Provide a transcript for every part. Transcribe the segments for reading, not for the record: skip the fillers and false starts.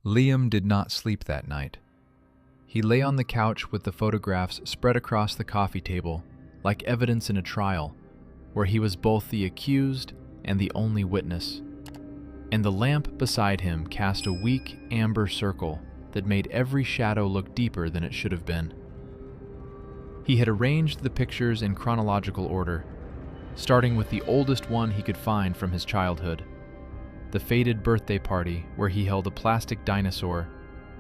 Liam did not sleep that night. He lay on the couch with the photographs spread across the coffee table, like evidence in a trial, where he was both the accused and the only witness. And the lamp beside him cast a weak, amber circle that made every shadow look deeper than it should have been. He had arranged the pictures in chronological order, starting with the oldest one he could find from his childhood, the faded birthday party where he held a plastic dinosaur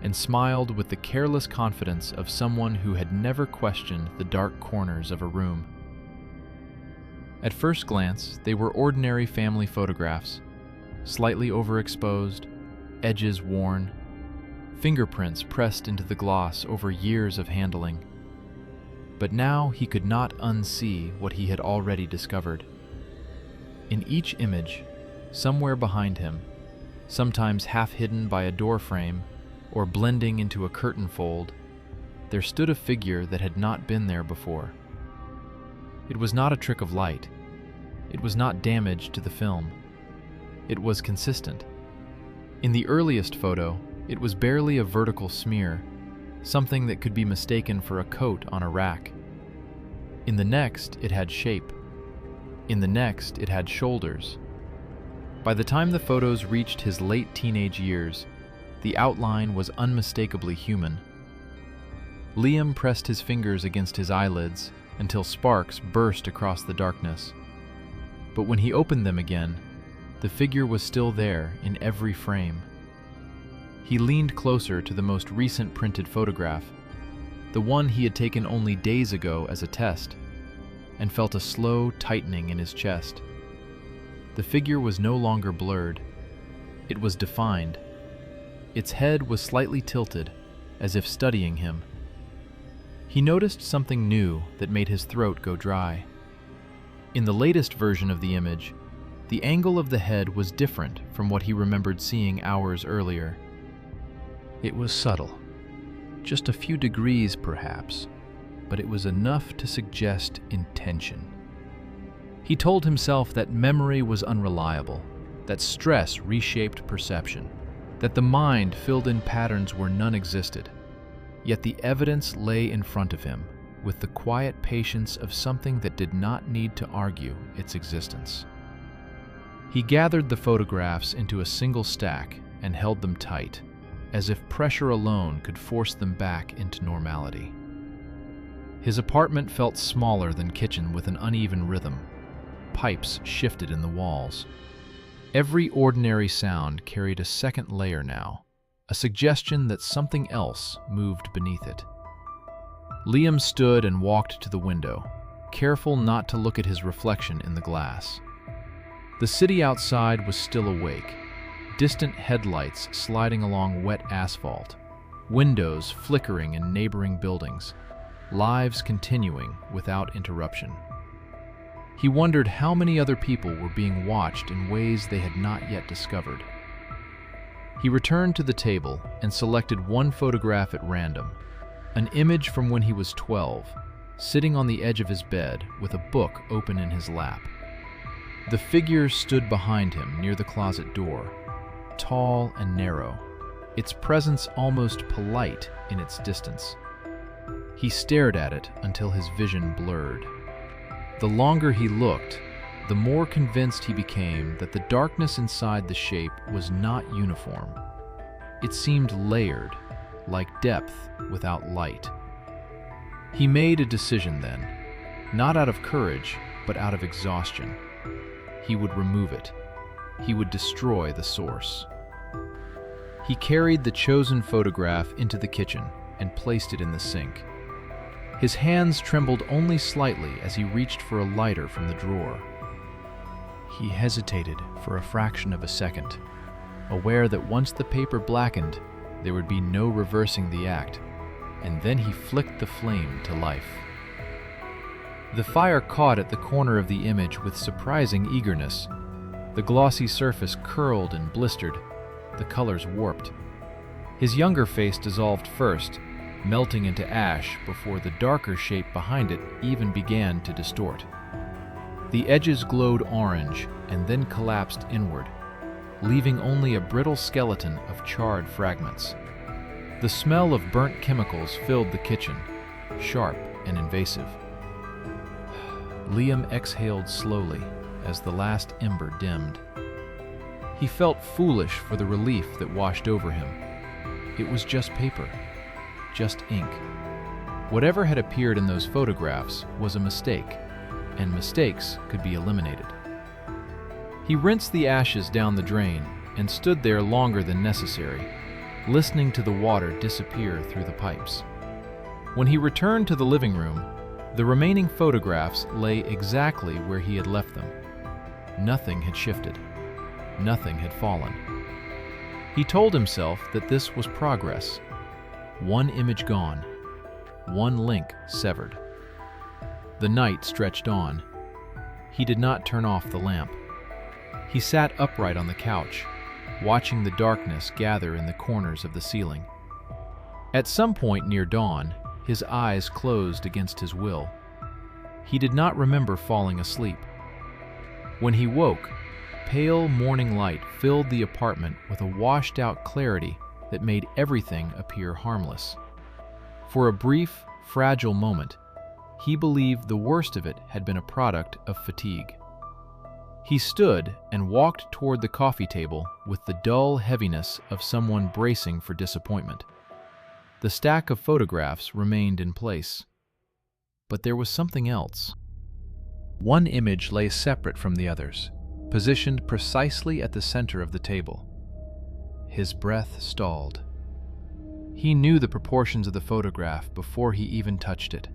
and smiled with the careless confidence of someone who had never questioned the dark corners of a room. At first glance, they were ordinary family photographs, slightly overexposed, edges worn, fingerprints pressed into the gloss over years of handling. But now he could not unsee what he had already discovered. In each image, somewhere behind him, sometimes half hidden by a door frame or blending into a curtain fold, there stood a figure that had not been there before. It was not a trick of light. It was not damage to the film. It was consistent. In the earliest photo, it was barely a vertical smear, something that could be mistaken for a coat on a rack. In the next, it had shape. In the next, it had shoulders. By the time the photos reached his late teenage years, the outline was unmistakably human. Liam pressed his fingers against his eyelids until sparks burst across the darkness. But when he opened them again, the figure was still there in every frame. He leaned closer to the most recent printed photograph, the one he had taken only days ago as a test, and felt a slow tightening in his chest. The figure was no longer blurred. It was defined. Its head was slightly tilted, as if studying him. He noticed something new that made his throat go dry. In the latest version of the image, the angle of the head was different from what he remembered seeing hours earlier. It was subtle, just a few degrees perhaps, but it was enough to suggest intention. He told himself that memory was unreliable, that stress reshaped perception, that the mind filled in patterns where none existed. Yet the evidence lay in front of him, with the quiet patience of something that did not need to argue its existence. He gathered the photographs into a single stack and held them tight, as if pressure alone could force them back into normality. His apartment felt smaller than kitchen with an uneven rhythm. Pipes shifted in the walls. Every ordinary sound carried a second layer now, a suggestion that something else moved beneath it. Liam stood and walked to the window, careful not to look at his reflection in the glass. The city outside was still awake, distant headlights sliding along wet asphalt, windows flickering in neighboring buildings, lives continuing without interruption. He wondered how many other people were being watched in ways they had not yet discovered. He returned to the table and selected one photograph at random, an image from when he was 12, sitting on the edge of his bed with a book open in his lap. The figure stood behind him near the closet door, tall and narrow, its presence almost polite in its distance. He stared at it until his vision blurred. The longer he looked, the more convinced he became that the darkness inside the shape was not uniform. It seemed layered, like depth without light. He made a decision then, not out of courage, but out of exhaustion. He would remove it. He would destroy the source. He carried the chosen photograph into the kitchen and placed it in the sink. His hands trembled only slightly as he reached for a lighter from the drawer. He hesitated for a fraction of a second, aware that once the paper blackened, there would be no reversing the act, and then he flicked the flame to life. The fire caught at the corner of the image with surprising eagerness. The glossy surface curled and blistered, the colors warped. His younger face dissolved first, melting into ash before the darker shape behind it even began to distort. The edges glowed orange and then collapsed inward, leaving only a brittle skeleton of charred fragments. The smell of burnt chemicals filled the kitchen, sharp and invasive. Liam exhaled slowly as the last ember dimmed. He felt foolish for the relief that washed over him. It was just paper, just ink. Whatever had appeared in those photographs was a mistake, and mistakes could be eliminated. He rinsed the ashes down the drain and stood there longer than necessary, listening to the water disappear through the pipes. When he returned to the living room, the remaining photographs lay exactly where he had left them. Nothing had shifted. Nothing had fallen. He told himself that this was progress. One image gone. One link severed. The night stretched on. He did not turn off the lamp. He sat upright on the couch, watching the darkness gather in the corners of the ceiling. At some point near dawn, his eyes closed against his will. He did not remember falling asleep. When he woke, pale morning light filled the apartment with a washed-out clarity that made everything appear harmless. For a brief, fragile moment, he believed the worst of it had been a product of fatigue. He stood and walked toward the coffee table with the dull heaviness of someone bracing for disappointment. The stack of photographs remained in place. But there was something else. One image lay separate from the others, positioned precisely at the center of the table. His breath stalled. He knew the proportions of the photograph before he even touched it.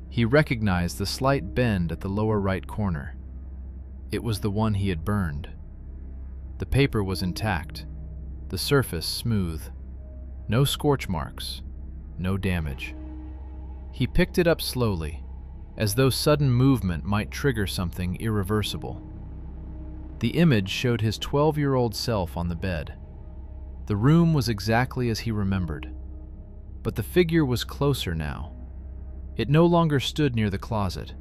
He recognized the slight bend at the lower right corner. It was the one he had burned. The paper was intact, the surface smooth. No scorch marks, no damage. He picked it up slowly, as though sudden movement might trigger something irreversible. The image showed his 12-year-old self on the bed. The room was exactly as he remembered, but the figure was closer now. It no longer stood near the closet.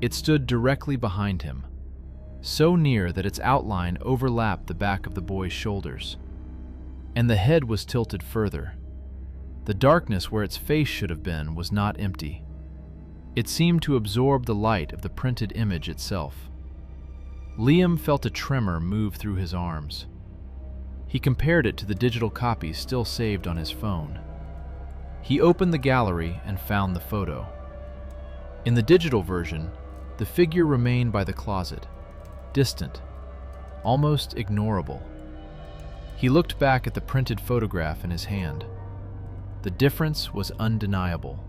It stood directly behind him, so near that its outline overlapped the back of the boy's shoulders. And the head was tilted further. The darkness where its face should have been was not empty. It seemed to absorb the light of the printed image itself. Liam felt a tremor move through his arms. He compared it to the digital copy still saved on his phone. He opened the gallery and found the photo. In the digital version, the figure remained by the closet, distant, almost ignorable. He looked back at the printed photograph in his hand. The difference was undeniable.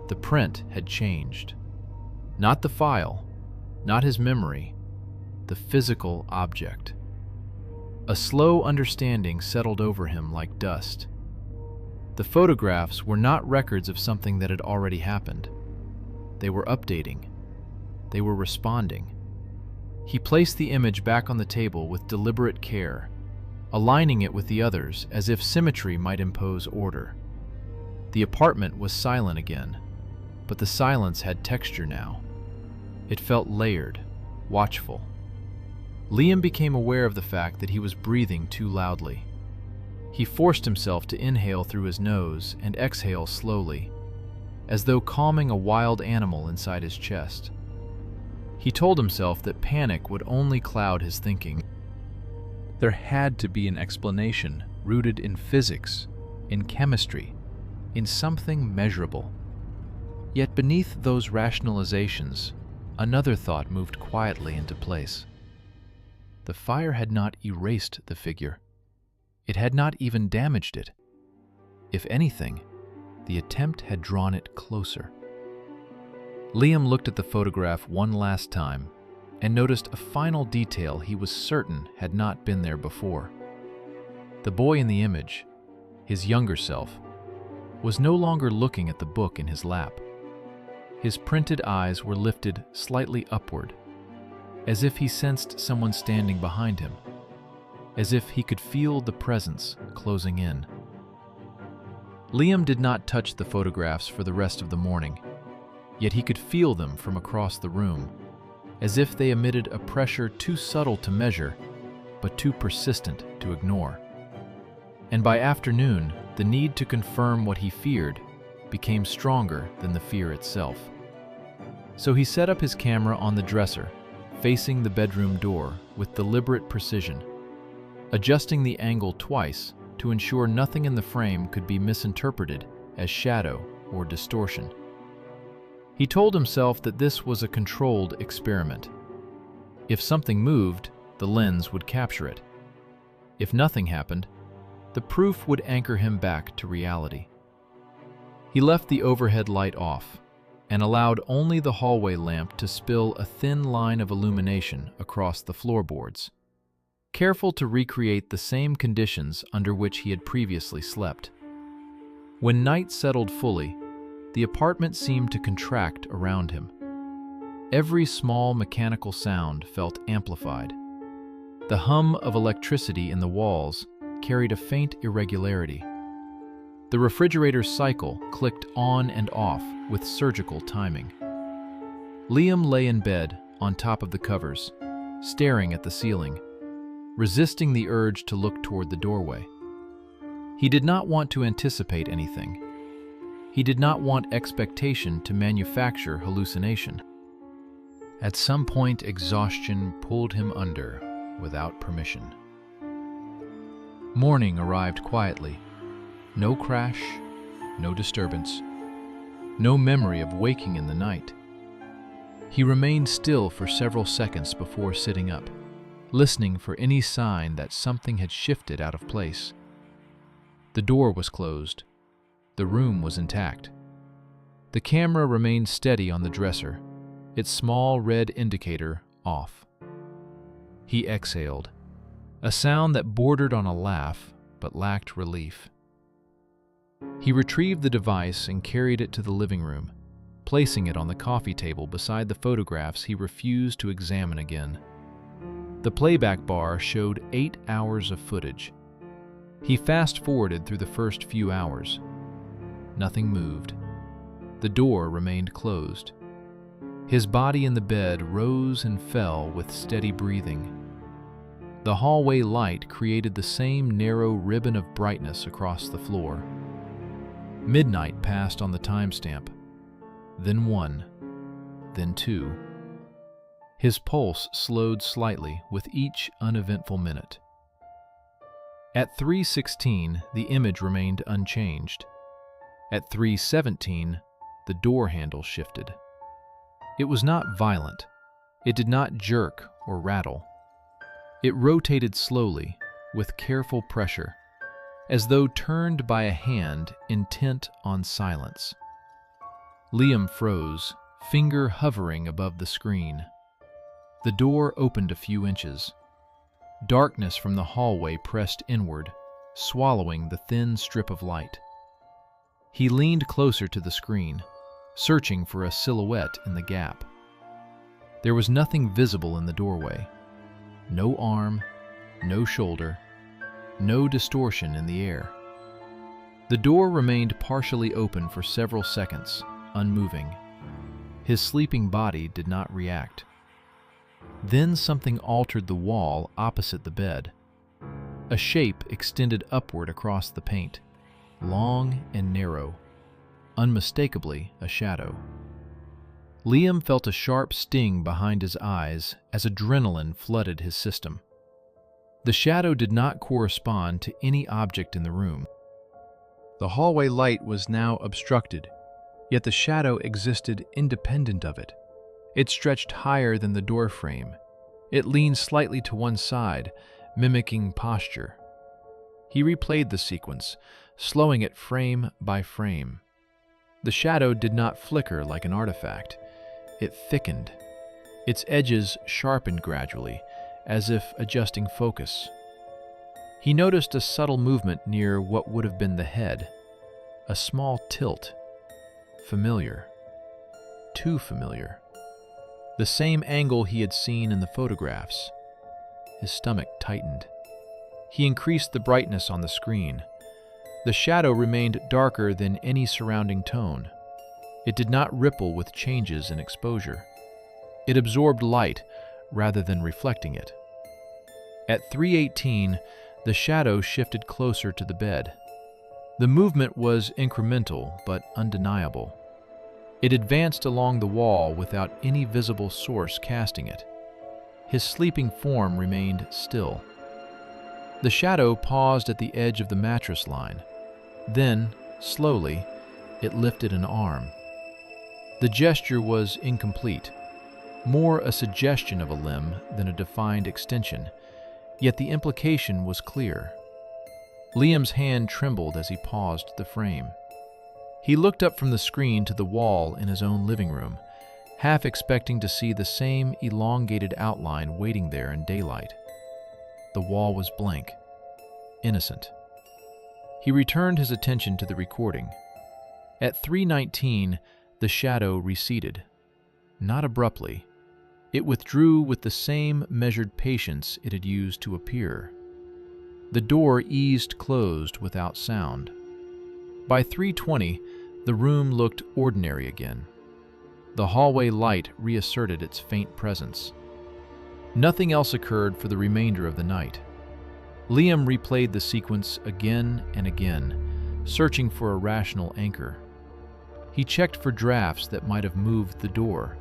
The print had changed. Not the file, not his memory, the physical object. A slow understanding settled over him like dust. The photographs were not records of something that had already happened. They were updating. They were responding. He placed the image back on the table with deliberate care, aligning it with the others as if symmetry might impose order. The apartment was silent again, but the silence had texture now. It felt layered, watchful. Liam became aware of the fact that he was breathing too loudly. He forced himself to inhale through his nose and exhale slowly, as though calming a wild animal inside his chest. He told himself that panic would only cloud his thinking. There had to be an explanation rooted in physics, in chemistry, in something measurable. Yet beneath those rationalizations, another thought moved quietly into place. The fire had not erased the figure. It had not even damaged it. If anything, the attempt had drawn it closer. Liam looked at the photograph one last time and noticed a final detail he was certain had not been there before. The boy in the image, his younger self, was no longer looking at the book in his lap. His printed eyes were lifted slightly upward, as if he sensed someone standing behind him, as if he could feel the presence closing in. Liam did not touch the photographs for the rest of the morning, yet he could feel them from across the room, as if they emitted a pressure too subtle to measure, but too persistent to ignore. And by afternoon, the need to confirm what he feared became stronger than the fear itself. So he set up his camera on the dresser, facing the bedroom door with deliberate precision, adjusting the angle twice to ensure nothing in the frame could be misinterpreted as shadow or distortion. He told himself that this was a controlled experiment. If something moved, the lens would capture it. If nothing happened, the proof would anchor him back to reality. He left the overhead light off and allowed only the hallway lamp to spill a thin line of illumination across the floorboards, careful to recreate the same conditions under which he had previously slept. When night settled fully, the apartment seemed to contract around him. Every small mechanical sound felt amplified. The hum of electricity in the walls carried a faint irregularity. The refrigerator's cycle clicked on and off with surgical timing. Liam lay in bed on top of the covers, staring at the ceiling, resisting the urge to look toward the doorway. He did not want to anticipate anything. He did not want expectation to manufacture hallucination. At some point, exhaustion pulled him under without permission. Morning arrived quietly. No crash, no disturbance, no memory of waking in the night. He remained still for several seconds before sitting up, listening for any sign that something had shifted out of place. The door was closed. The room was intact. The camera remained steady on the dresser, its small red indicator off. He exhaled, a sound that bordered on a laugh but lacked relief. He retrieved the device and carried it to the living room, placing it on the coffee table beside the photographs he refused to examine again. The playback bar showed 8 hours of footage. He fast-forwarded through the first few hours. Nothing moved. The door remained closed. His body in the bed rose and fell with steady breathing. The hallway light created the same narrow ribbon of brightness across the floor. Midnight passed on the timestamp, then 1, then 2. His pulse slowed slightly with each uneventful minute. At 3:16, the image remained unchanged. At 3:17, the door handle shifted. It was not violent. It did not jerk or rattle. It rotated slowly, with careful pressure, as though turned by a hand intent on silence. Liam froze, finger hovering above the screen. The door opened a few inches. Darkness from the hallway pressed inward, swallowing the thin strip of light. He leaned closer to the screen, searching for a silhouette in the gap. There was nothing visible in the doorway. No arm, no shoulder, no distortion in the air. The door remained partially open for several seconds, unmoving. His sleeping body did not react. Then something altered the wall opposite the bed. A shape extended upward across the paint, long and narrow, unmistakably a shadow. Liam felt a sharp sting behind his eyes as adrenaline flooded his system. The shadow did not correspond to any object in the room. The hallway light was now obstructed, yet the shadow existed independent of it. It stretched higher than the door frame. It leaned slightly to one side, mimicking posture. He replayed the sequence, slowing it frame by frame. The shadow did not flicker like an artifact. It thickened. Its edges sharpened gradually, as if adjusting focus. He noticed a subtle movement near what would have been the head, a small tilt. Familiar. Too familiar. The same angle he had seen in the photographs. His stomach tightened. He increased the brightness on the screen. The shadow remained darker than any surrounding tone. It did not ripple with changes in exposure. It absorbed light rather than reflecting it. At 3:18, the shadow shifted closer to the bed. The movement was incremental but undeniable. It advanced along the wall without any visible source casting it. His sleeping form remained still. The shadow paused at the edge of the mattress line. Then, slowly, it lifted an arm. The gesture was incomplete, more a suggestion of a limb than a defined extension, yet the implication was clear. Liam's hand trembled as he paused the frame. He looked up from the screen to the wall in his own living room, half expecting to see the same elongated outline waiting there in daylight. The wall was blank, innocent. He returned his attention to the recording. At 3:19, the shadow receded. Not abruptly. It withdrew with the same measured patience it had used to appear. The door eased closed without sound. By 3:20, the room looked ordinary again. The hallway light reasserted its faint presence. Nothing else occurred for the remainder of the night. Liam replayed the sequence again and again, searching for a rational anchor. He checked for drafts that might have moved the door.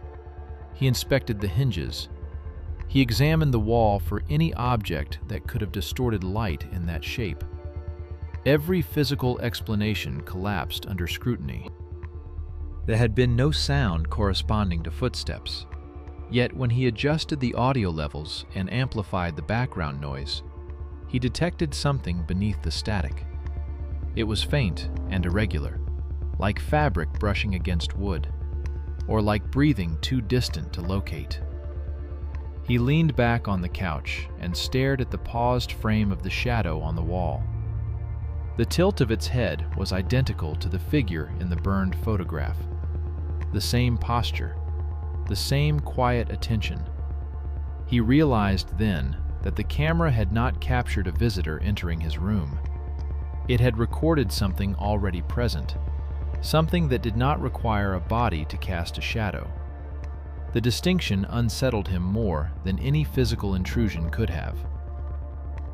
He inspected the hinges. He examined the wall for any object that could have distorted light in that shape. Every physical explanation collapsed under scrutiny. There had been no sound corresponding to footsteps. Yet when he adjusted the audio levels and amplified the background noise, he detected something beneath the static. It was faint and irregular, like fabric brushing against wood, or like breathing too distant to locate. He leaned back on the couch and stared at the paused frame of the shadow on the wall. The tilt of its head was identical to the figure in the burned photograph. The same posture, the same quiet attention. He realized then that the camera had not captured a visitor entering his room. It had recorded something already present, something that did not require a body to cast a shadow. The distinction unsettled him more than any physical intrusion could have.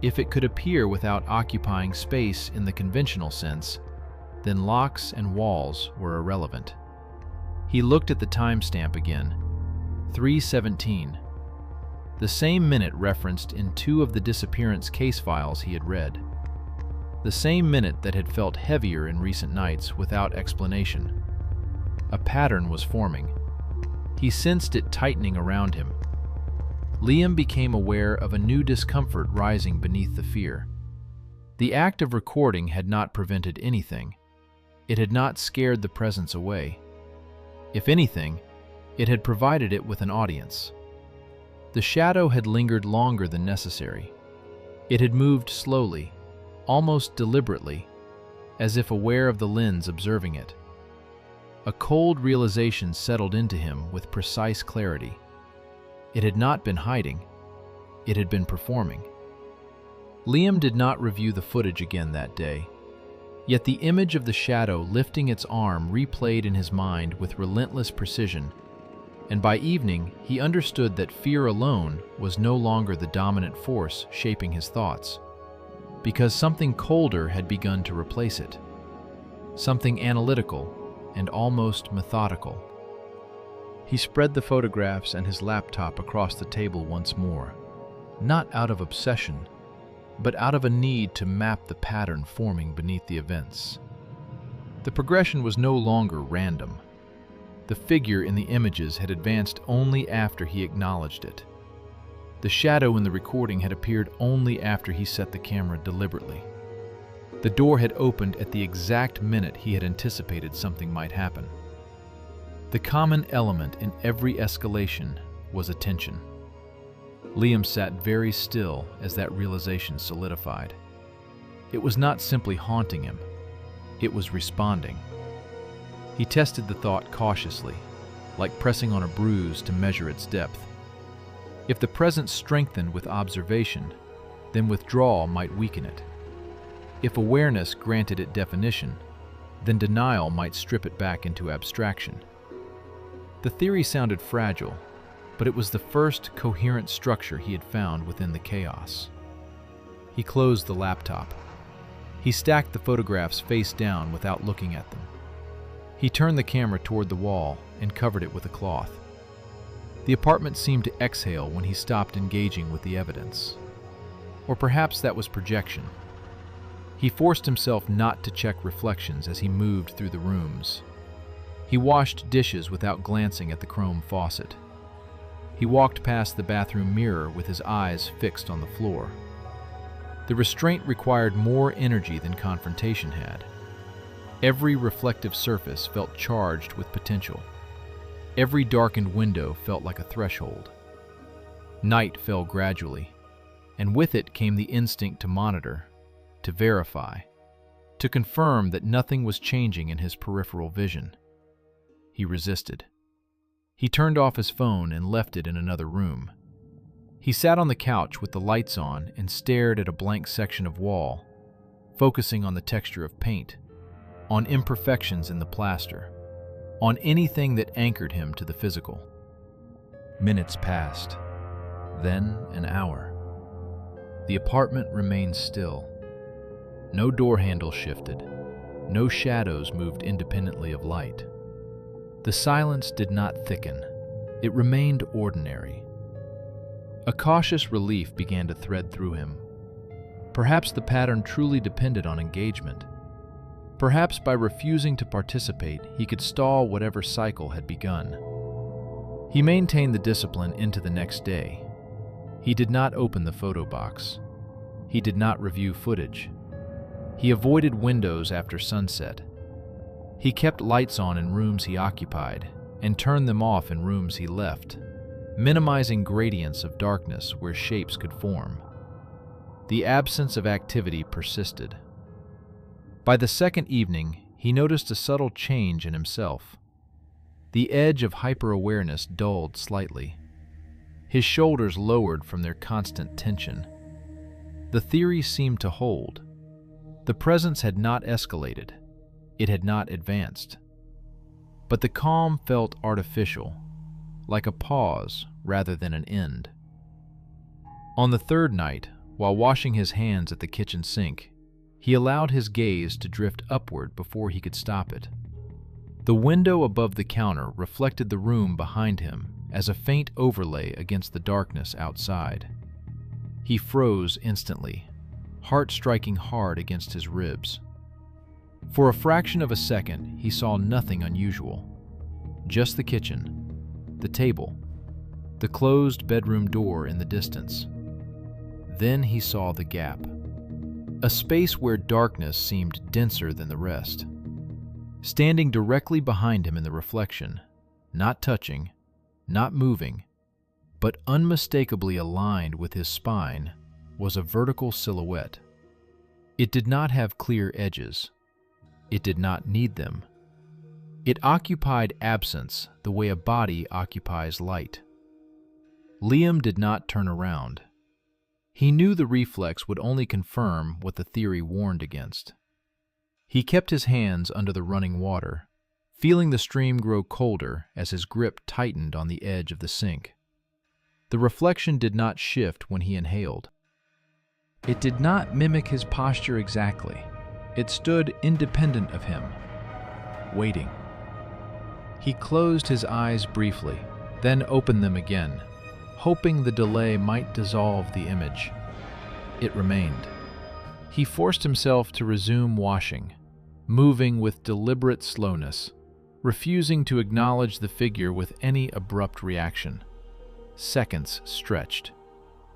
If it could appear without occupying space in the conventional sense, then locks and walls were irrelevant. He looked at the timestamp again, 3:17, the same minute referenced in two of the disappearance case files he had read. The same minute that had felt heavier in recent nights without explanation. A pattern was forming. He sensed it tightening around him. Liam became aware of a new discomfort rising beneath the fear. The act of recording had not prevented anything. It had not scared the presence away. If anything, it had provided it with an audience. The shadow had lingered longer than necessary. It had moved slowly, almost deliberately, as if aware of the lens observing it. A cold realization settled into him with precise clarity. It had not been hiding. It had been performing. Liam did not review the footage again that day. Yet the image of the shadow lifting its arm replayed in his mind with relentless precision, and by evening he understood that fear alone was no longer the dominant force shaping his thoughts, because something colder had begun to replace it. Something analytical and almost methodical. He spread the photographs and his laptop across the table once more, not out of obsession, but out of a need to map the pattern forming beneath the events. The progression was no longer random. The figure in the images had advanced only after he acknowledged it. The shadow in the recording had appeared only after he set the camera deliberately. The door had opened at the exact minute he had anticipated something might happen. The common element in every escalation was attention. Liam sat very still as that realization solidified. It was not simply haunting him, it was responding. He tested the thought cautiously, like pressing on a bruise to measure its depth. If the present strengthened with observation, then withdrawal might weaken it. If awareness granted it definition, then denial might strip it back into abstraction. The theory sounded fragile, but it was the first coherent structure he had found within the chaos. He closed the laptop. He stacked the photographs face down without looking at them. He turned the camera toward the wall and covered it with a cloth. The apartment seemed to exhale when he stopped engaging with the evidence. Or perhaps that was projection. He forced himself not to check reflections as he moved through the rooms. He washed dishes without glancing at the chrome faucet. He walked past the bathroom mirror with his eyes fixed on the floor. The restraint required more energy than confrontation had. Every reflective surface felt charged with potential. Every darkened window felt like a threshold. Night fell gradually, and with it came the instinct to monitor, to verify, to confirm that nothing was changing in his peripheral vision. He resisted. He turned off his phone and left it in another room. He sat on the couch with the lights on and stared at a blank section of wall, focusing on the texture of paint, on imperfections in the plaster, on anything that anchored him to the physical. Minutes passed, then an hour. The apartment remained still. No door handle shifted. No shadows moved independently of light. The silence did not thicken. It remained ordinary. A cautious relief began to thread through him. Perhaps the pattern truly depended on engagement. Perhaps by refusing to participate, he could stall whatever cycle had begun. He maintained the discipline into the next day. He did not open the photo box. He did not review footage. He avoided windows after sunset. He kept lights on in rooms he occupied and turned them off in rooms he left, minimizing gradients of darkness where shapes could form. The absence of activity persisted. By the second evening, he noticed a subtle change in himself. The edge of hyper-awareness dulled slightly. His shoulders lowered from their constant tension. The theory seemed to hold. The presence had not escalated. It had not advanced. But the calm felt artificial, like a pause rather than an end. On the third night, while washing his hands at the kitchen sink, he allowed his gaze to drift upward before he could stop it. The window above the counter reflected the room behind him as a faint overlay against the darkness outside. He froze instantly, heart striking hard against his ribs. For a fraction of a second, he saw nothing unusual. Just the kitchen, the table, the closed bedroom door in the distance. Then he saw the gap, a space where darkness seemed denser than the rest. Standing directly behind him in the reflection, not touching, not moving, but unmistakably aligned with his spine, was a vertical silhouette. It did not have clear edges. It did not need them. It occupied absence the way a body occupies light. Liam did not turn around. He knew the reflex would only confirm what the theory warned against. He kept his hands under the running water, feeling the stream grow colder as his grip tightened on the edge of the sink. The reflection did not shift when he inhaled. It did not mimic his posture exactly. It stood independent of him, waiting. He closed his eyes briefly, then opened them again, hoping the delay might dissolve the image. It remained. He forced himself to resume washing, moving with deliberate slowness, refusing to acknowledge the figure with any abrupt reaction. Seconds stretched.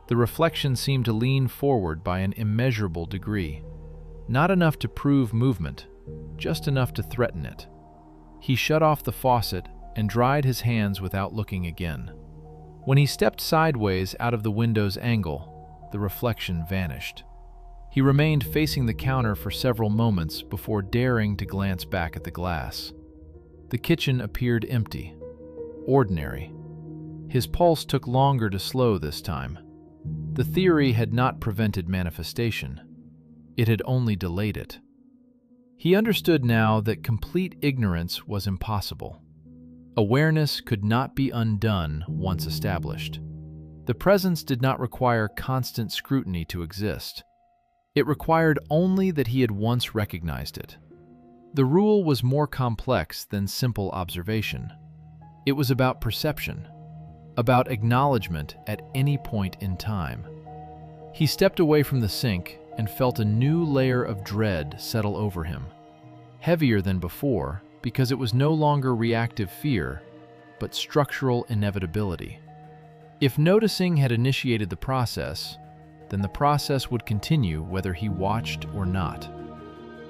The reflection seemed to lean forward by an immeasurable degree. Not enough to prove movement, just enough to threaten it. He shut off the faucet and dried his hands without looking again. When he stepped sideways out of the window's angle, the reflection vanished. He remained facing the counter for several moments before daring to glance back at the glass. The kitchen appeared empty, ordinary. His pulse took longer to slow this time. The theory had not prevented manifestation. It had only delayed it. He understood now that complete ignorance was impossible. Awareness could not be undone once established. The presence did not require constant scrutiny to exist. It required only that he had once recognized it. The rule was more complex than simple observation. It was about perception, about acknowledgement at any point in time. He stepped away from the sink and felt a new layer of dread settle over him, heavier than before because it was no longer reactive fear, but structural inevitability. If noticing had initiated the process, then the process would continue whether he watched or not.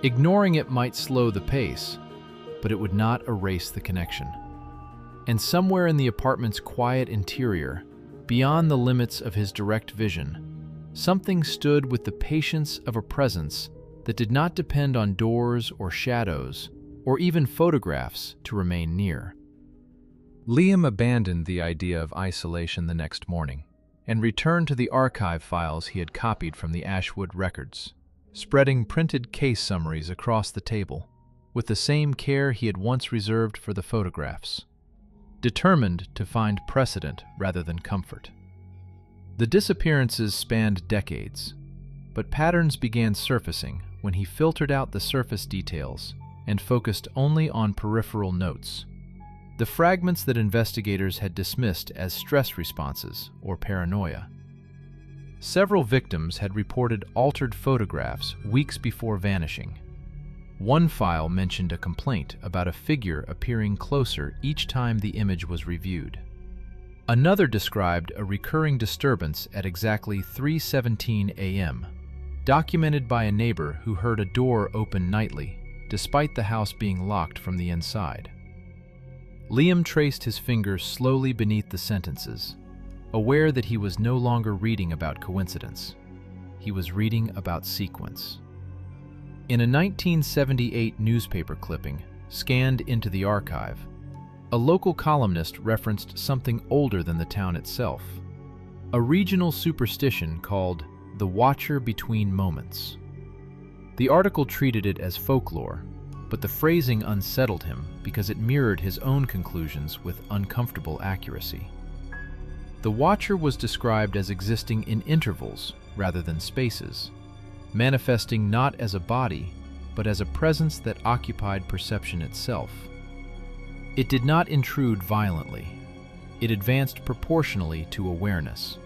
Ignoring it might slow the pace, but it would not erase the connection. And somewhere in the apartment's quiet interior, beyond the limits of his direct vision, something stood with the patience of a presence that did not depend on doors or shadows, or even photographs to remain near. Liam abandoned the idea of isolation the next morning and returned to the archive files he had copied from the Ashwood records, spreading printed case summaries across the table with the same care he had once reserved for the photographs, determined to find precedent rather than comfort. The disappearances spanned decades, but patterns began surfacing when he filtered out the surface details and focused only on peripheral notes, the fragments that investigators had dismissed as stress responses or paranoia. Several victims had reported altered photographs weeks before vanishing. One file mentioned a complaint about a figure appearing closer each time the image was reviewed. Another described a recurring disturbance at exactly 3:17 a.m., documented by a neighbor who heard a door open nightly, despite the house being locked from the inside. Liam traced his fingers slowly beneath the sentences, aware that he was no longer reading about coincidence. He was reading about sequence. In a 1978 newspaper clipping, scanned into the archive, a local columnist referenced something older than the town itself, a regional superstition called the Watcher Between Moments. The article treated it as folklore, but the phrasing unsettled him because it mirrored his own conclusions with uncomfortable accuracy. The Watcher was described as existing in intervals rather than spaces, manifesting not as a body, but as a presence that occupied perception itself. It did not intrude violently. It advanced proportionally to awareness.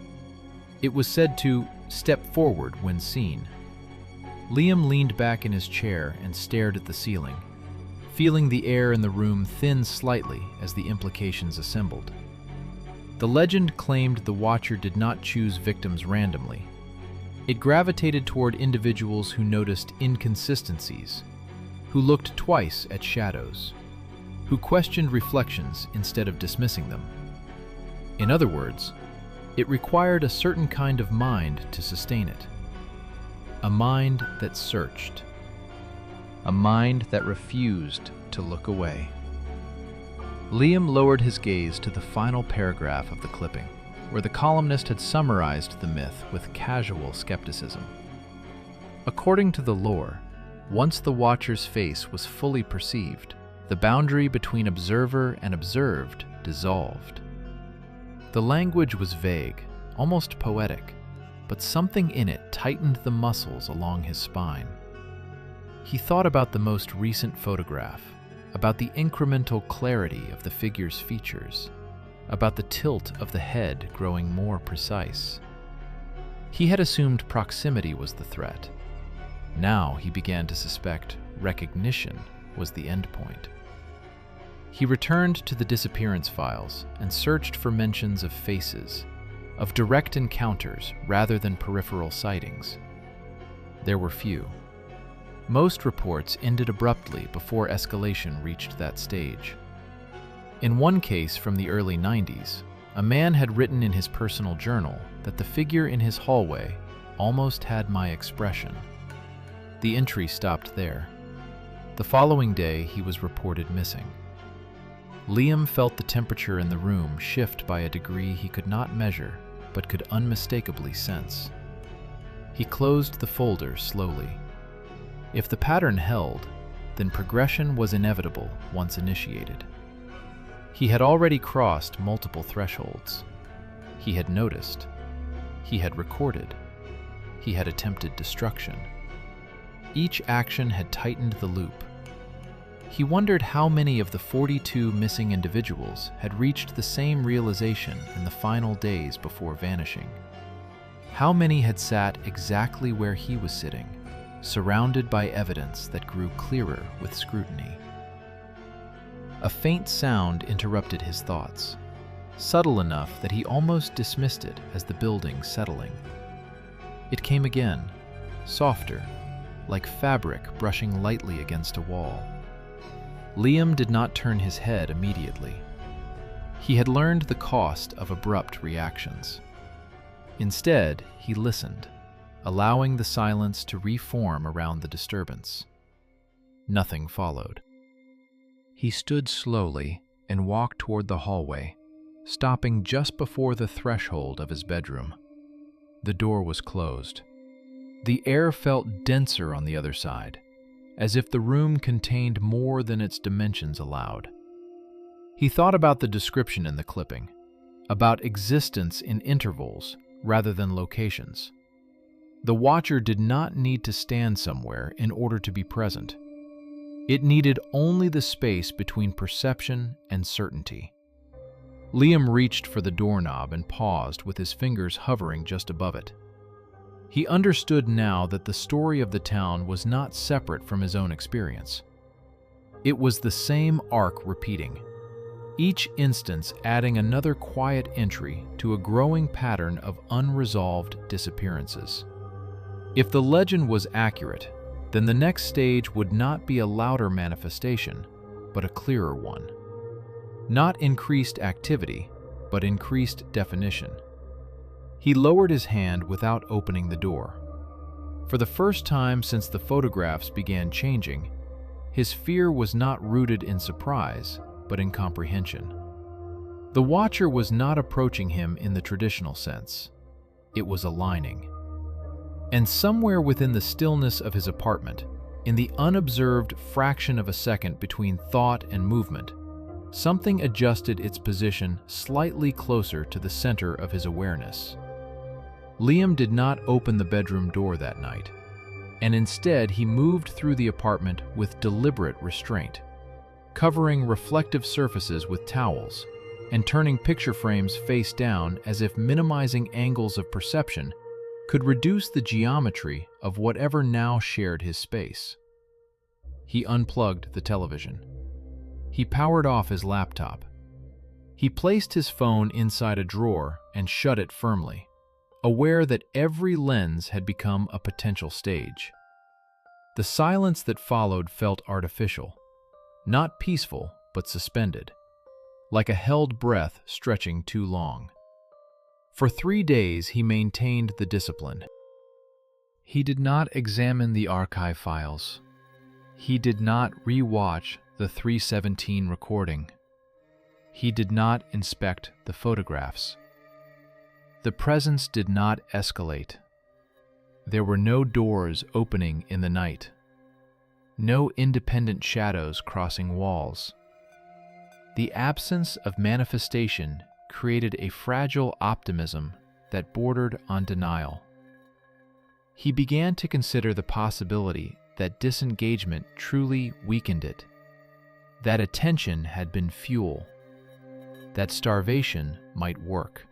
It was said to step forward when seen. Liam leaned back in his chair and stared at the ceiling, feeling the air in the room thin slightly as the implications assembled. The legend claimed the Watcher did not choose victims randomly. It gravitated toward individuals who noticed inconsistencies, who looked twice at shadows, who questioned reflections instead of dismissing them. In other words, it required a certain kind of mind to sustain it. A mind that searched. A mind that refused to look away. Liam lowered his gaze to the final paragraph of the clipping, where the columnist had summarized the myth with casual skepticism. According to the lore, once the Watcher's face was fully perceived, the boundary between observer and observed dissolved. The language was vague, almost poetic, but something in it tightened the muscles along his spine. He thought about the most recent photograph, about the incremental clarity of the figure's features, about the tilt of the head growing more precise. He had assumed proximity was the threat. Now he began to suspect recognition was the endpoint. He returned to the disappearance files and searched for mentions of faces, of direct encounters rather than peripheral sightings. There were few. Most reports ended abruptly before escalation reached that stage. In one case from the early 90s, a man had written in his personal journal that the figure in his hallway almost had my expression. The entry stopped there. The following day, he was reported missing. Liam felt the temperature in the room shift by a degree he could not measure, but could unmistakably sense. He closed the folder slowly. If the pattern held, then progression was inevitable once initiated. He had already crossed multiple thresholds. He had noticed. He had recorded. he had attempted destruction. Each action had tightened the loop. He wondered how many of the 42 missing individuals had reached the same realization in the final days before vanishing. How many had sat exactly where he was sitting, surrounded by evidence that grew clearer with scrutiny. A faint sound interrupted his thoughts, subtle enough that he almost dismissed it as the building settling. It came again, softer, like fabric brushing lightly against a wall. Liam did not turn his head immediately. He had learned the cost of abrupt reactions. Instead, he listened, allowing the silence to reform around the disturbance. Nothing followed. He stood slowly and walked toward the hallway, stopping just before the threshold of his bedroom. The door was closed. The air felt denser on the other side, as if the room contained more than its dimensions allowed. He thought about the description in the clipping, about existence in intervals rather than locations. The watcher did not need to stand somewhere in order to be present. It needed only the space between perception and certainty. Liam reached for the doorknob and paused with his fingers hovering just above it. He understood now that the story of the town was not separate from his own experience. It was the same arc repeating, each instance adding another quiet entry to a growing pattern of unresolved disappearances. If the legend was accurate, then the next stage would not be a louder manifestation, but a clearer one. Not increased activity, but increased definition. He lowered his hand without opening the door. For the first time since the photographs began changing, his fear was not rooted in surprise, but in comprehension. The watcher was not approaching him in the traditional sense. It was aligning. And somewhere within the stillness of his apartment, in the unobserved fraction of a second between thought and movement, something adjusted its position slightly closer to the center of his awareness. Liam did not open the bedroom door that night, and instead he moved through the apartment with deliberate restraint, covering reflective surfaces with towels and turning picture frames face down as if minimizing angles of perception could reduce the geometry of whatever now shared his space. He unplugged the television. He powered off his laptop. He placed his phone inside a drawer and shut it firmly, aware that every lens had become a potential stage. The silence that followed felt artificial, not peaceful but suspended, like a held breath stretching too long. For 3 days he maintained the discipline. He did not examine the archive files. He did not re-watch the 317 recording. He did not inspect the photographs. The presence did not escalate. There were no doors opening in the night, no independent shadows crossing walls. The absence of manifestation created a fragile optimism that bordered on denial. He began to consider the possibility that disengagement truly weakened it, that attention had been fuel, that starvation might work.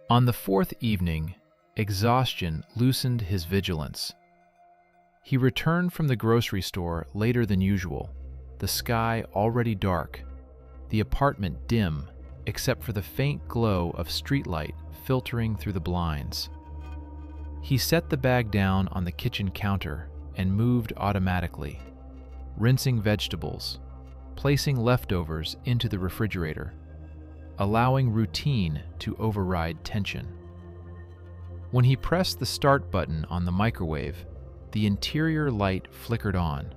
On the 4th evening, exhaustion loosened his vigilance. He returned from the grocery store later than usual, the sky already dark, the apartment dim except for the faint glow of streetlight filtering through the blinds. He set the bag down on the kitchen counter and moved automatically, rinsing vegetables, placing leftovers into the refrigerator, allowing routine to override tension. When he pressed the start button on the microwave, the interior light flickered on,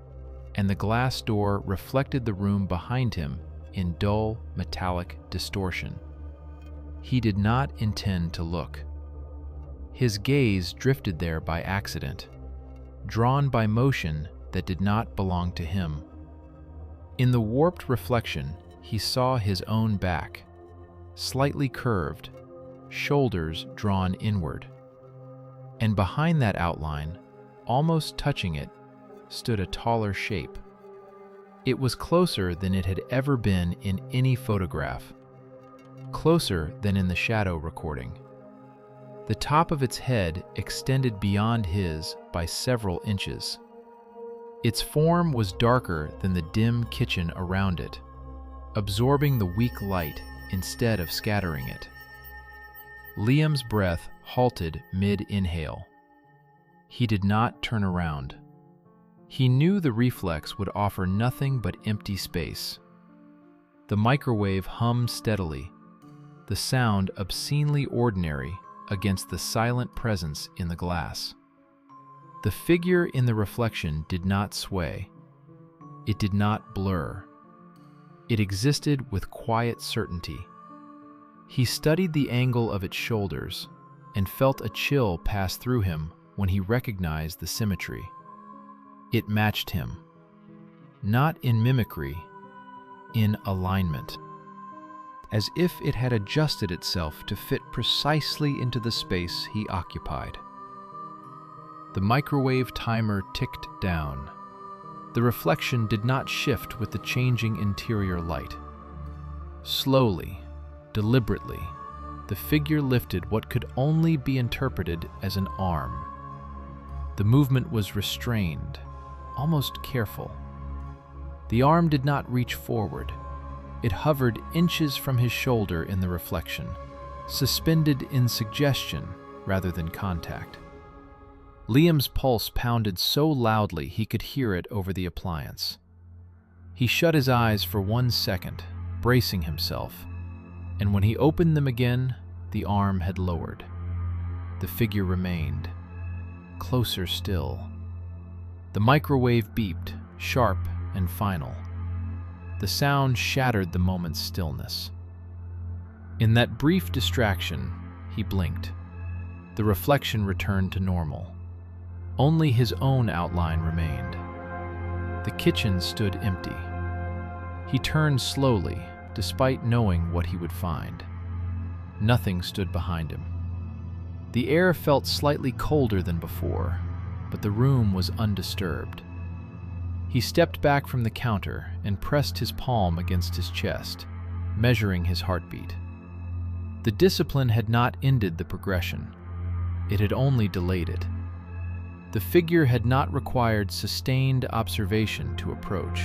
and the glass door reflected the room behind him in dull, metallic distortion. He did not intend to look. His gaze drifted there by accident, drawn by motion that did not belong to him. In the warped reflection, he saw his own back, slightly curved, shoulders drawn inward. And behind that outline, almost touching it, stood a taller shape. It was closer than it had ever been in any photograph, closer than in the shadow recording. The top of its head extended beyond his by several inches. Its form was darker than the dim kitchen around it, absorbing the weak light instead of scattering it. Liam's breath halted mid-inhale. He did not turn around. He knew the reflex would offer nothing but empty space. The microwave hummed steadily, the sound obscenely ordinary against the silent presence in the glass. The figure in the reflection did not sway. It did not blur. It existed with quiet certainty. He studied the angle of its shoulders and felt a chill pass through him when he recognized the symmetry. It matched him, not in mimicry, in alignment, as if it had adjusted itself to fit precisely into the space he occupied. The microwave timer ticked down. The reflection did not shift with the changing interior light. Slowly, deliberately, the figure lifted what could only be interpreted as an arm. The movement was restrained, almost careful. The arm did not reach forward. It hovered inches from his shoulder in the reflection, suspended in suggestion rather than contact. Liam's pulse pounded so loudly he could hear it over the appliance. He shut his eyes for 1 second, bracing himself, and when he opened them again, the arm had lowered. The figure remained, closer still. The microwave beeped, sharp and final. The sound shattered the moment's stillness. In that brief distraction, he blinked. The reflection returned to normal. Only his own outline remained. The kitchen stood empty. He turned slowly, despite knowing what he would find. Nothing stood behind him. The air felt slightly colder than before, but the room was undisturbed. He stepped back from the counter and pressed his palm against his chest, measuring his heartbeat. The discipline had not ended the progression. It had only delayed it. The figure had not required sustained observation to approach.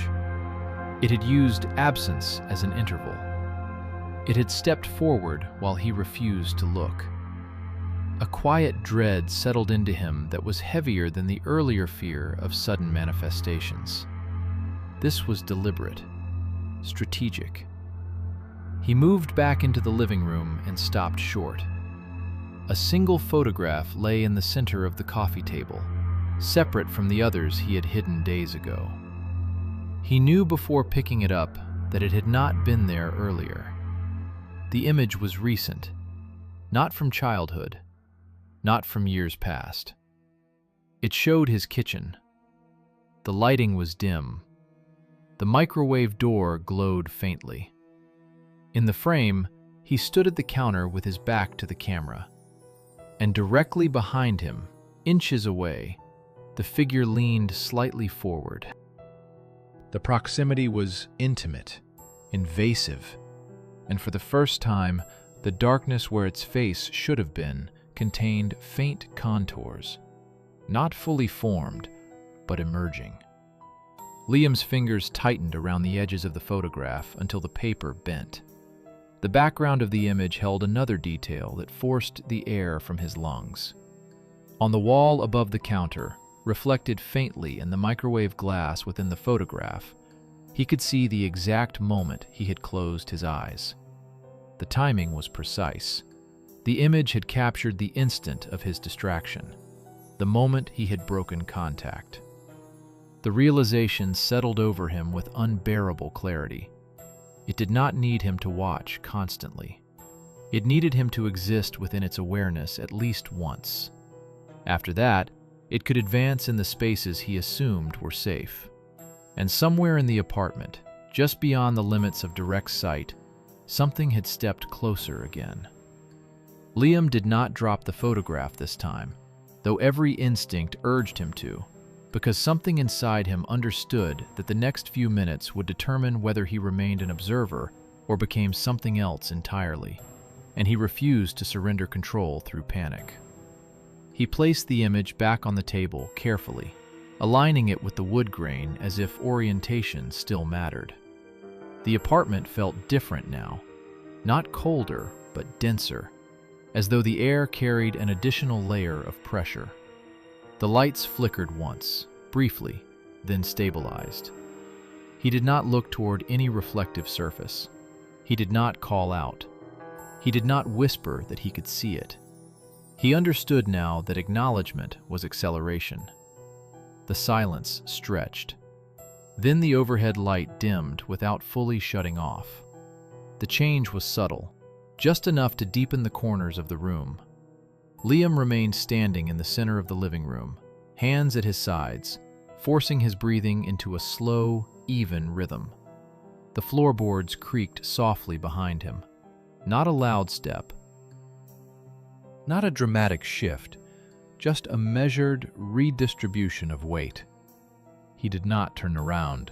It had used absence as an interval. It had stepped forward while he refused to look. A quiet dread settled into him that was heavier than the earlier fear of sudden manifestations. This was deliberate, strategic. He moved back into the living room and stopped short. A single photograph lay in the center of the coffee table, separate from the others he had hidden days ago. He knew before picking it up that it had not been there earlier. The image was recent, not from childhood, not from years past. It showed his kitchen. The lighting was dim. The microwave door glowed faintly. In the frame, he stood at the counter with his back to the camera. And directly behind him, inches away, the figure leaned slightly forward. The proximity was intimate, invasive, and for the first time, the darkness where its face should have been contained faint contours, not fully formed, but emerging. Liam's fingers tightened around the edges of the photograph until the paper bent. The background of the image held another detail that forced the air from his lungs. On the wall above the counter, reflected faintly in the microwave glass within the photograph, he could see the exact moment he had closed his eyes. The timing was precise. The image had captured the instant of his distraction, the moment he had broken contact. The realization settled over him with unbearable clarity. It did not need him to watch constantly. It needed him to exist within its awareness at least once. After that, it could advance in the spaces he assumed were safe. And somewhere in the apartment, just beyond the limits of direct sight, something had stepped closer again. Liam did not drop the photograph this time. though every instinct urged him to, because something inside him understood that the next few minutes would determine whether he remained an observer or became something else entirely, and he refused to surrender control through panic. He placed the image back on the table carefully, aligning it with the wood grain as if orientation still mattered. The apartment felt different now, not colder, but denser, as though the air carried an additional layer of pressure. The lights flickered once, briefly, then stabilized. He did not look toward any reflective surface. He did not call out. He did not whisper that he could see it. He understood now that acknowledgement was acceleration. The silence stretched. Then the overhead light dimmed without fully shutting off. The change was subtle, just enough to deepen the corners of the room. Liam remained standing in the center of the living room, hands at his sides, forcing his breathing into a slow, even rhythm. The floorboards creaked softly behind him. Not a loud step, not a dramatic shift, just a measured redistribution of weight. He did not turn around.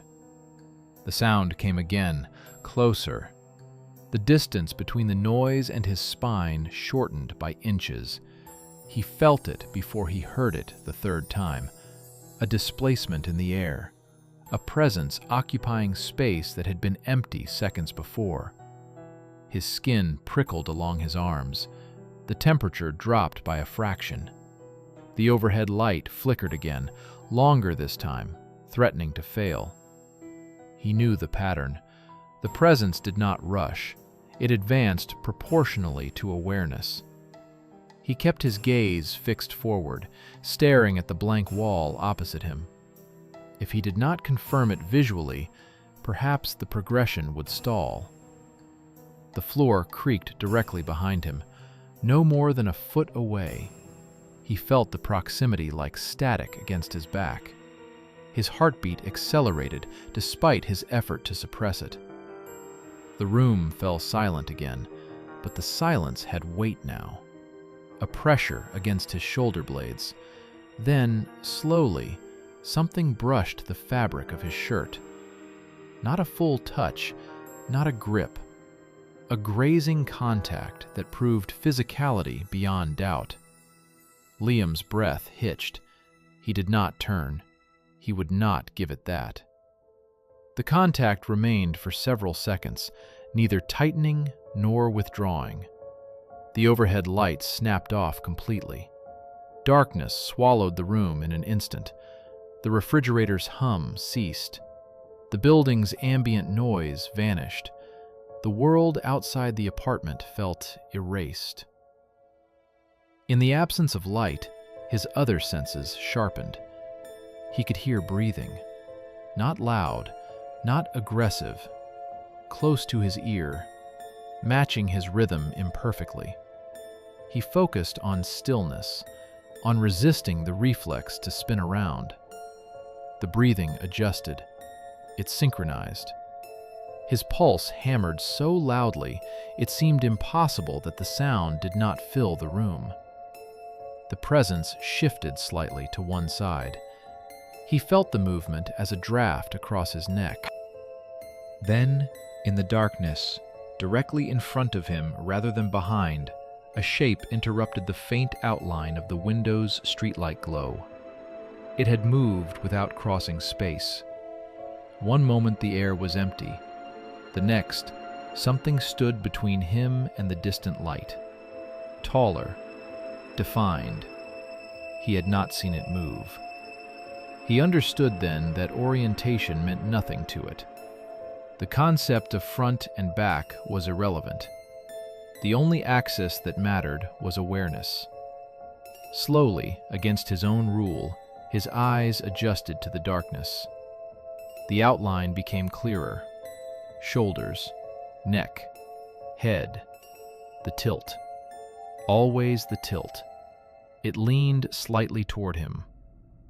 The sound came again, closer. The distance between the noise and his spine shortened by inches. He felt it before he heard it the third time. A displacement in the air, a presence occupying space that had been empty seconds before. His skin prickled along his arms. The temperature dropped by a fraction. The overhead light flickered again, longer this time, threatening to fail. He knew the pattern. The presence did not rush. It advanced proportionally to awareness. He kept his gaze fixed forward, staring at the blank wall opposite him. If he did not confirm it visually, perhaps the progression would stall. The floor creaked directly behind him, no more than a foot away. He felt the proximity like static against his back. His heartbeat accelerated despite his effort to suppress it. The room fell silent again, but the silence had weight now. A pressure against his shoulder blades. Then, slowly, something brushed the fabric of his shirt. Not a full touch, not a grip. A grazing contact that proved physicality beyond doubt. Liam's breath hitched. He did not turn. He would not give it that. The contact remained for several seconds, neither tightening nor withdrawing. The overhead lights snapped off completely. Darkness swallowed the room in an instant. The refrigerator's hum ceased. The building's ambient noise vanished. The world outside the apartment felt erased. In the absence of light, his other senses sharpened. He could hear breathing. Not loud, not aggressive. Close to his ear, matching his rhythm imperfectly. He focused on stillness, on resisting the reflex to spin around. The breathing adjusted. It synchronized. His pulse hammered so loudly, it seemed impossible that the sound did not fill the room. The presence shifted slightly to one side. He felt the movement as a draft across his neck. Then, in the darkness, directly in front of him rather than behind, a shape interrupted the faint outline of the window's streetlight glow. It had moved without crossing space. One moment the air was empty. The next, something stood between him and the distant light. Taller, defined. He had not seen it move. He understood then that orientation meant nothing to it. The concept of front and back was irrelevant. The only axis that mattered was awareness. Slowly, against his own rule, his eyes adjusted to the darkness. The outline became clearer. Shoulders, neck, head, the tilt. Always the tilt. It leaned slightly toward him,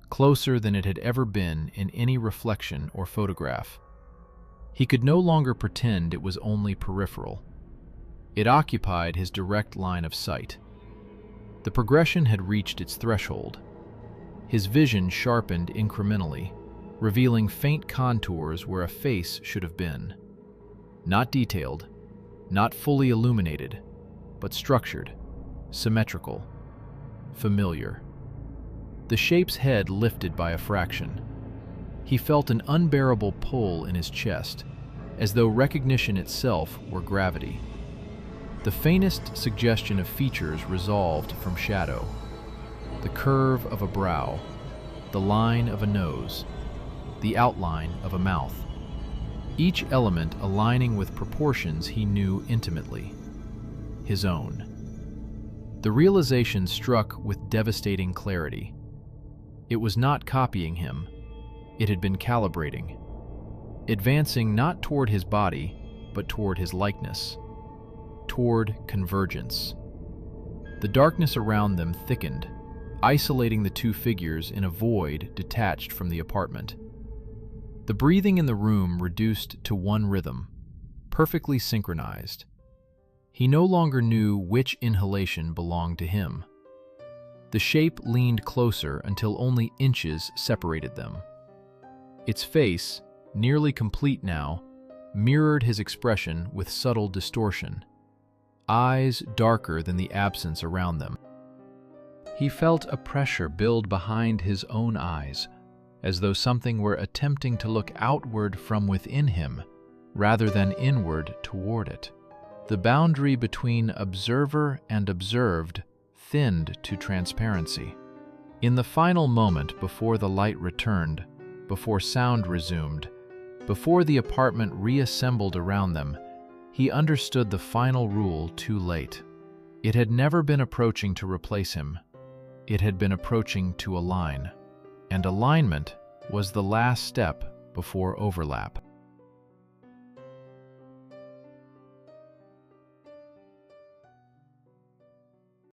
closer than it had ever been in any reflection or photograph. He could no longer pretend it was only peripheral. It occupied his direct line of sight. The progression had reached its threshold. His vision sharpened incrementally, revealing faint contours where a face should have been. Not detailed, not fully illuminated, but structured, symmetrical, familiar. The shape's head lifted by a fraction. He felt an unbearable pull in his chest, as though recognition itself were gravity. The faintest suggestion of features resolved from shadow. The curve of a brow, the line of a nose, the outline of a mouth. Each element aligning with proportions he knew intimately. His own. The realization struck with devastating clarity. It was not copying him. It had been calibrating, advancing not toward his body, but toward his likeness, toward convergence. The darkness around them thickened, isolating the two figures in a void detached from the apartment. The breathing in the room reduced to one rhythm, perfectly synchronized. He no longer knew which inhalation belonged to him. The shape leaned closer until only inches separated them. Its face, nearly complete now, mirrored his expression with subtle distortion, eyes darker than the absence around them. He felt a pressure build behind his own eyes, as though something were attempting to look outward from within him, rather than inward toward it. The boundary between observer and observed thinned to transparency. In the final moment before the light returned, before sound resumed, before the apartment reassembled around them, he understood the final rule too late. It had never been approaching to replace him. It had been approaching to align. And alignment was the last step before overlap.